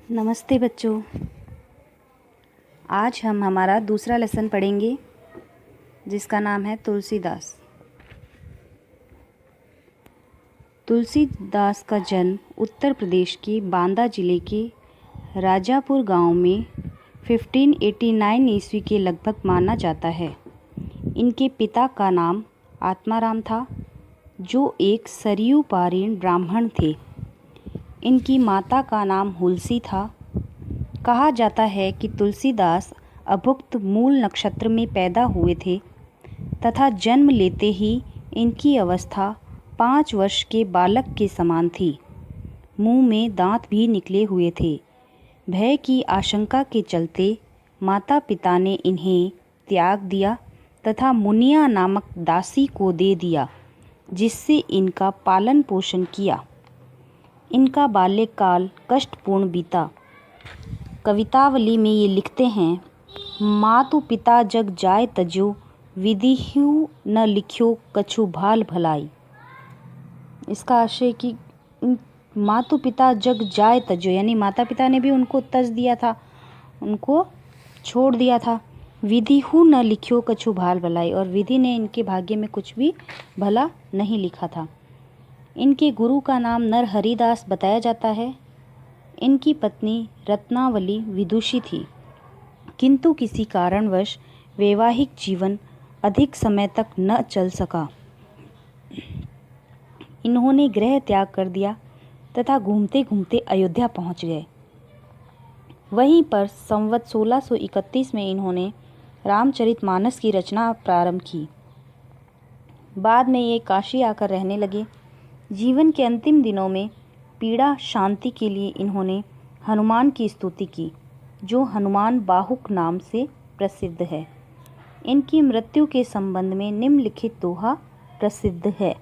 नमस्ते बच्चों। आज हम हमारा दूसरा लेसन पढ़ेंगे जिसका नाम है तुलसीदास। तुलसीदास का जन्म उत्तर प्रदेश के बांदा जिले के राजापुर गांव में 1589 ईस्वी के लगभग माना जाता है। इनके पिता का नाम आत्माराम था, जो एक सरयू पारीण ब्राह्मण थे। इनकी माता का नाम हुलसी था। कहा जाता है कि तुलसीदास अभुक्त मूल नक्षत्र में पैदा हुए थे तथा जन्म लेते ही इनकी अवस्था 5 वर्ष के बालक के समान थी। मुंह में दांत भी निकले हुए थे। भय की आशंका के चलते माता पिता ने इन्हें त्याग दिया तथा मुनिया नामक दासी को दे दिया, जिससे इनका पालन पोषण किया। इनका बाल्यकाल कष्टपूर्ण बीता। कवितावली में ये लिखते हैं, मातु पिता जग जाय तजो, विधिहु न लिख्यो कछु भाल भलाई। इसका आशय कि मातु पिता जग जाय तजो यानी माता पिता ने भी उनको तज दिया था, उनको छोड़ दिया था। विधिहु न लिख्यो कछु भाल भलाई, और विधि ने इनके भाग्य में कुछ भी भला नहीं लिखा था। इनके गुरु का नाम नरहरिदास बताया जाता है। इनकी पत्नी रत्नावली विदुषी थी, किंतु किसी कारणवश वैवाहिक जीवन अधिक समय तक न चल सका। इन्होंने गृह त्याग कर दिया तथा घूमते घूमते अयोध्या पहुंच गए। वहीं पर संवत 1631 में इन्होंने रामचरितमानस की रचना प्रारंभ की। बाद में ये काशी आकर रहने लगे। जीवन के अंतिम दिनों में पीड़ा शांति के लिए इन्होंने हनुमान की स्तुति की, जो हनुमान बाहुक नाम से प्रसिद्ध है। इनकी मृत्यु के संबंध में निम्नलिखित दोहा प्रसिद्ध है।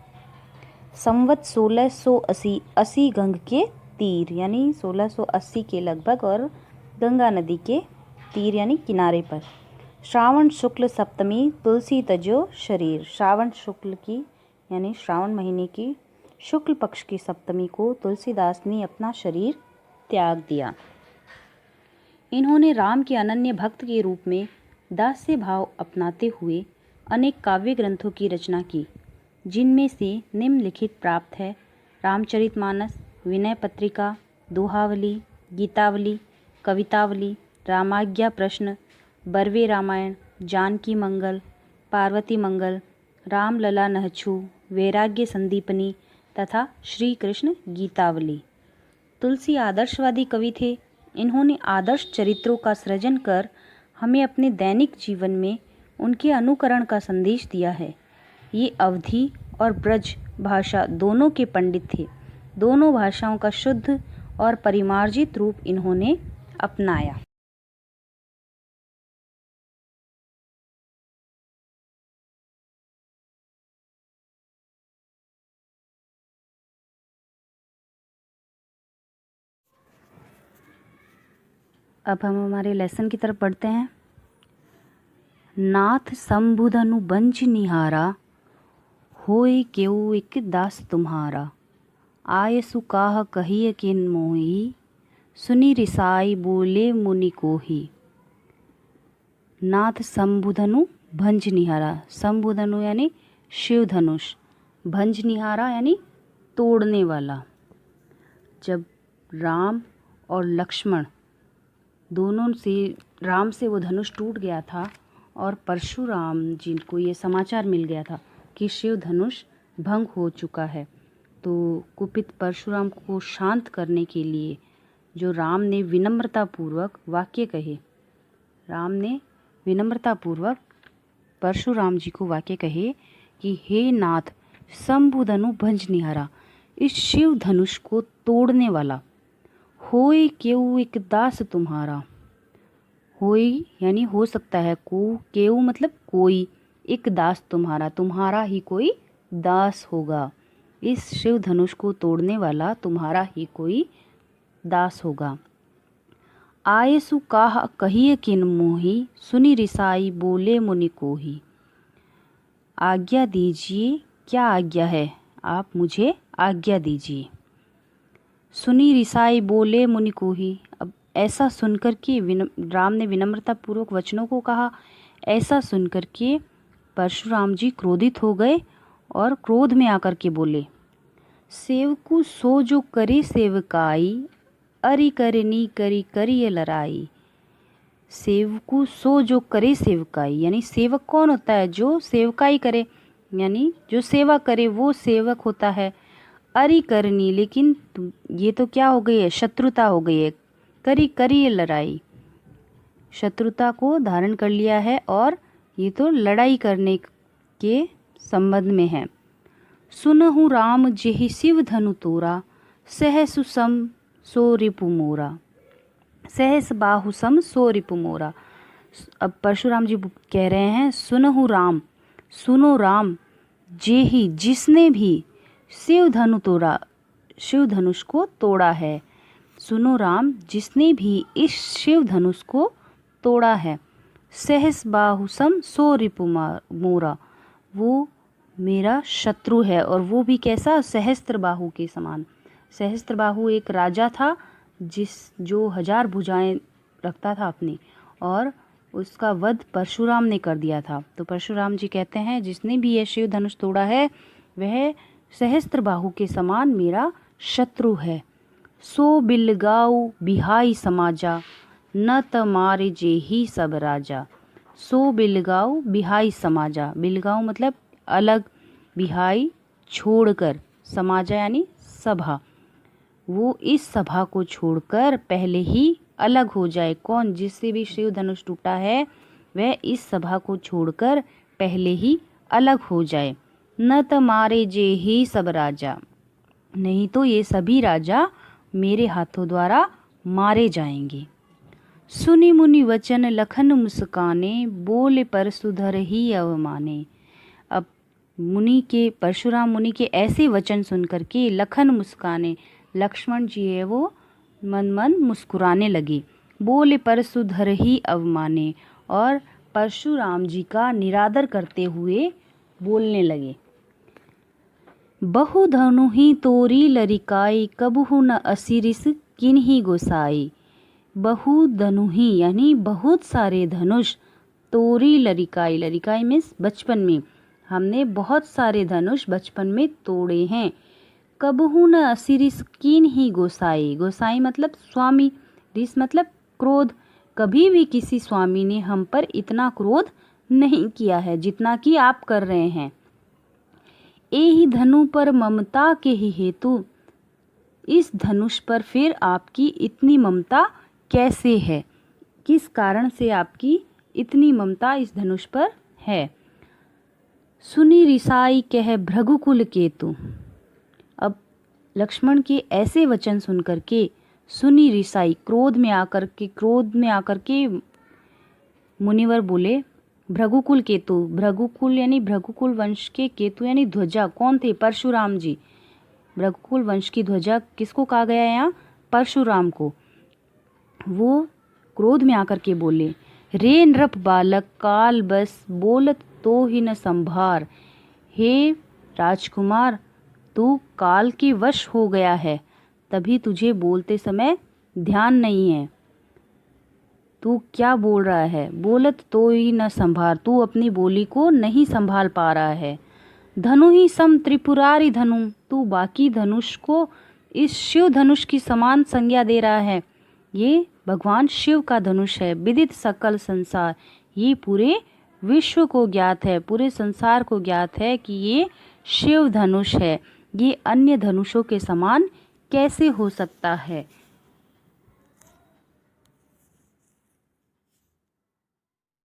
संवत 1680 गंग के तीर यानी 1680 के लगभग और गंगा नदी के तीर यानी किनारे पर, श्रावण शुक्ल सप्तमी तुलसी तजो शरीर। श्रावण शुक्ल की यानी श्रावण महीने की शुक्ल पक्ष की सप्तमी को तुलसीदास ने अपना शरीर त्याग दिया। इन्होंने राम के अनन्य भक्त के रूप में दास्य भाव अपनाते हुए अनेक काव्य ग्रंथों की रचना की, जिनमें से निम्नलिखित प्राप्त है: रामचरितमानस, विनय पत्रिका, दोहावली, गीतावली, कवितावली, रामाज्ञा प्रश्न, बरवे रामायण, जानकी मंगल, पार्वती मंगल, रामलला नहछु, वैराग्य संदीपनी तथा श्री कृष्ण गीतावली। तुलसी आदर्शवादी कवि थे। इन्होंने आदर्श चरित्रों का सृजन कर हमें अपने दैनिक जीवन में उनके अनुकरण का संदेश दिया है। ये अवधी और ब्रज भाषा दोनों के पंडित थे। दोनों भाषाओं का शुद्ध और परिमार्जित रूप इन्होंने अपनाया। अब हम हमारे लेसन की तरफ बढ़ते हैं। नाथ संबुधनु बंच निहारा, होय केउ एक दास तुम्हारा। आय सुकाह कहिय किन मोही, सुनि रिसाई बोले मुनि कोही। नाथ संबुधनु भंज निहारा। संबुधनु यानी शिव धनुष, भंज निहारा यानी तोड़ने वाला। जब राम और लक्ष्मण दोनों से राम से वो धनुष टूट गया था और परशुराम जी को ये समाचार मिल गया था कि शिव धनुष भंग हो चुका है, तो कुपित परशुराम को शांत करने के लिए जो राम ने विनम्रतापूर्वक वाक्य कहे, राम ने विनम्रतापूर्वक परशुराम जी को वाक्य कहे कि हे नाथ, शंभुधनु भंज निहारा, इस शिव धनुष को तोड़ने वाला, होय केउ एक दास तुम्हारा। होय यानी हो सकता है, को केउ मतलब कोई, एक दास तुम्हारा, तुम्हारा ही कोई दास होगा। इस शिव धनुष को तोड़ने वाला तुम्हारा ही कोई दास होगा। आयसु काह कहिए किन मोही, सुनि रिसाई बोले मुनि कोही। आज्ञा दीजिए, क्या आज्ञा है, आप मुझे आज्ञा दीजिए। सुनी रिसाई बोले मुनि को ही। अब ऐसा सुनकर के राम ने विनम्रता पूर्वक वचनों को कहा। ऐसा सुनकर के परशुराम जी क्रोधित हो गए और क्रोध में आकर के बोले, सेवकु सो जो करे सेवकाई, अरि करनी करी करिय लड़ाई। सेवकु सो जो करे सेवकाई, यानी सेवक कौन होता है? जो सेवकाई करे, यानी जो सेवा करे वो सेवक होता है। अरि करनी, लेकिन ये तो क्या हो गई है? शत्रुता हो गई है। करी करिय लड़ाई, शत्रुता को धारण कर लिया है और ये तो लड़ाई करने के संबंध में है। सुनहु राम जेहि शिव धनु तोरा, सहस सम सो रिपु मोरा। सहस बाहु सम सो रिपु मोरा। अब परशुराम जी कह रहे हैं, सुनहु राम, सुनो राम, जेहि जिसने भी शिव धनु तोड़ा, शिव धनुष को तोड़ा है। सुनो राम, जिसने भी इस शिव धनुष को तोड़ा है। सहस बाहु सम सो रिपु मोरा, वो मेरा शत्रु है और वो भी कैसा? सहस्त्र बाहु के समान। सहस्त्र बाहु एक राजा था जो 1000 भुजाएं रखता था अपनी, और उसका वध परशुराम ने कर दिया था। तो परशुराम जी कहते हैं, जिसने भी ये शिव धनुष तोड़ा है वह सहस्त्र बाहु के समान मेरा शत्रु है। सो बिलगाऊ बिहाई समाजा, न त मारे जे ही सब राजा। सो बिलगाऊ बिहाई समाजा, बिलगाऊ मतलब अलग, बिहाई छोड़कर, समाजा यानी सभा, वो इस सभा को छोड़कर पहले ही अलग हो जाए। कौन? जिससे भी शिव धनुष टूटा है वह इस सभा को छोड़कर पहले ही अलग हो जाए। न त मारे जे ही सब राजा, नहीं तो ये सभी राजा मेरे हाथों द्वारा मारे जाएंगे। सुनि मुनि वचन लखन मुस्काने, बोले पर सुधर ही अवमाने। अब मुनि के, परशुराम मुनि के ऐसे वचन सुनकर के लखन मुस्काने, लक्ष्मण जी है वो मन मन मुस्कुराने लगे। बोले पर सुधर ही अवमाने, और परशुराम जी का निरादर करते हुए बोलने लगे। बहु धनु ही तोरी लरिकाई, कबहु न असिरिस किन्ही गोसाई। बहु धनु ही यानी बहुत सारे धनुष, तोरी लरिकाई, लरिकाई मीन्स बचपन में, हमने बहुत सारे धनुष बचपन में तोड़े हैं। कबहु न असिरिस किन्ही गोसाई, गोसाई मतलब स्वामी, रिस मतलब क्रोध, कभी भी किसी स्वामी ने हम पर इतना क्रोध नहीं किया है जितना कि आप कर रहे हैं। एहि धनु पर ममता के ही हेतु, इस धनुष पर फिर आपकी इतनी ममता कैसे है? किस कारण से आपकी इतनी ममता इस धनुष पर है? सुनी रिसाई कह भृगुकुल केतु। अब लक्ष्मण के ऐसे वचन सुनकर के सुनी रिसाई, क्रोध में आकर के मुनिवर बोले, भृगुकुल केतु, भृगुकुल यानी भृगुकुल वंश के केतु यानी ध्वजा कौन थे? परशुराम जी। भृगुकुल वंश की ध्वजा किसको कहा गया है यहाँ? परशुराम को। वो क्रोध में आकर के बोले, रे नृप बालक काल बस, बोलत तो ही न संभार। हे राजकुमार, तू काल के वश हो गया है, तभी तुझे बोलते समय ध्यान नहीं है। तू क्या बोल रहा है? बोलत तो ही न संभार, तू अपनी बोली को नहीं संभाल पा रहा है। धनु ही सम त्रिपुरारी धनु, तू बाकी धनुष को इस शिव धनुष की समान संज्ञा दे रहा है। ये भगवान शिव का धनुष है। विदित सकल संसार, ये पूरे विश्व को ज्ञात है, पूरे संसार को ज्ञात है कि ये शिव धनुष है। ये अन्य धनुषों के समान कैसे हो सकता है?